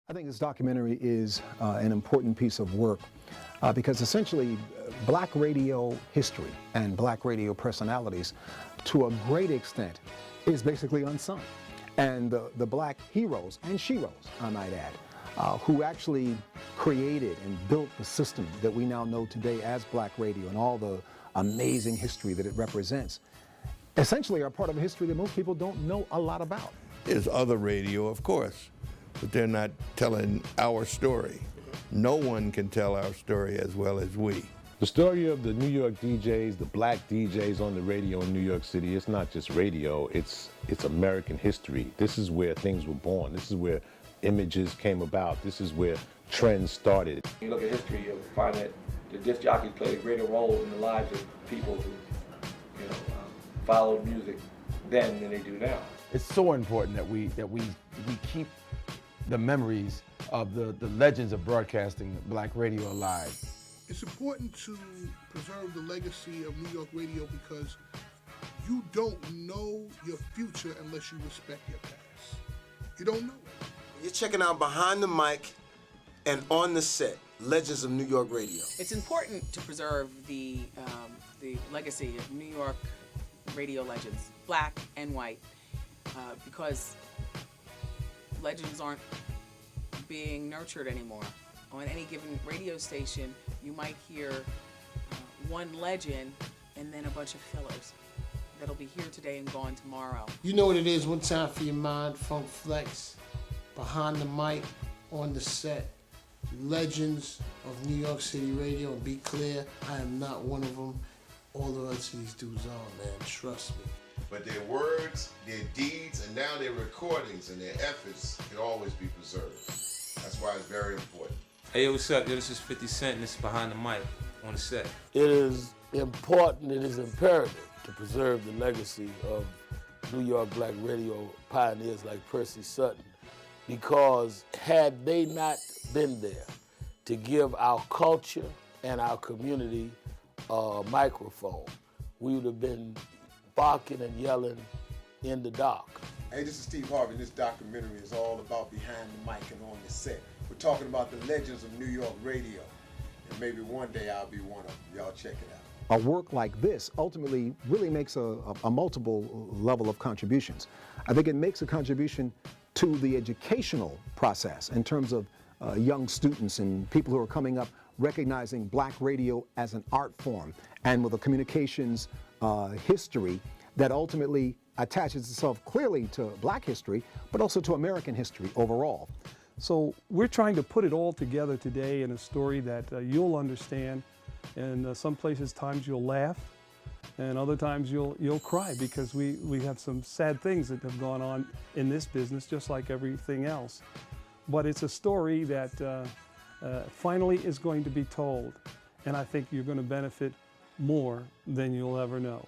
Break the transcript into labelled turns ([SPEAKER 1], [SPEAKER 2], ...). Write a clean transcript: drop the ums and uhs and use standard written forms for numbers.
[SPEAKER 1] I think this documentary is an important piece of work because essentially black radio history and black radio personalities to a great extent is basically unsung. And the black heroes and sheroes, I might add, who actually created and built the system that we now know today as black radio and all the amazing history that it represents, essentially are part of a history that most people don't know a lot about.
[SPEAKER 2] There's other radio, of course, but they're not telling our story. No one can tell our story as well as we.
[SPEAKER 3] The story of the New York DJs, the black DJs on the radio in New York City, it's not just radio, it's American history. This is where things were born. This is where images came about. This is where trends started.
[SPEAKER 4] You look at history, you'll find that the disc jockeys played a greater role in the lives of people who, followed music then than they do now.
[SPEAKER 5] It's so important that we keep the memories of the legends of broadcasting black radio alive.
[SPEAKER 6] It's important to preserve the legacy of New York radio because you don't know your future unless you respect your past. You don't know it.
[SPEAKER 7] You're checking out Behind the Mic and On the Set, Legends of New York Radio.
[SPEAKER 8] It's important to preserve the legacy of New York radio legends, black and white, because legends aren't being nurtured anymore. On any given radio station, you might hear one legend and then a bunch of fillers that'll be here today and gone tomorrow.
[SPEAKER 9] You know what it is, one time for your mind, Funk Flex, Behind the Mic, On the Set, Legends of New York City Radio, and be clear, I am not one of them. All the rest of these dudes are, man, trust me.
[SPEAKER 10] But their words, their deeds, and now their recordings and their efforts can always be preserved. That's why it's very important.
[SPEAKER 11] Hey, yo, what's up? Yo, this is 50 Cent, and this is Behind the Mic, On the Set.
[SPEAKER 12] It is important, it is imperative to preserve the legacy of New York black radio pioneers like Percy Sutton, because had they not been there to give our culture and our community a microphone, we would have been barking and yelling in the dark.
[SPEAKER 13] Hey, this is Steve Harvey, and this documentary is all about Behind the Mic and On the Set. We're talking about the legends of New York radio, and maybe one day I'll be one of them. Y'all check it out.
[SPEAKER 1] A work like this ultimately really makes a multiple level of contributions. I think it makes a contribution to the educational process in terms of young students and people who are coming up recognizing black radio as an art form and with a communications history that ultimately attaches itself clearly to black history, but also to American history overall.
[SPEAKER 14] So we're trying to put it all together today in a story that you'll understand, and some places times you'll laugh, and other times you'll cry, because we have some sad things that have gone on in this business, just like everything else. But it's a story that finally is going to be told, and I think you're going to benefit more than you'll ever know.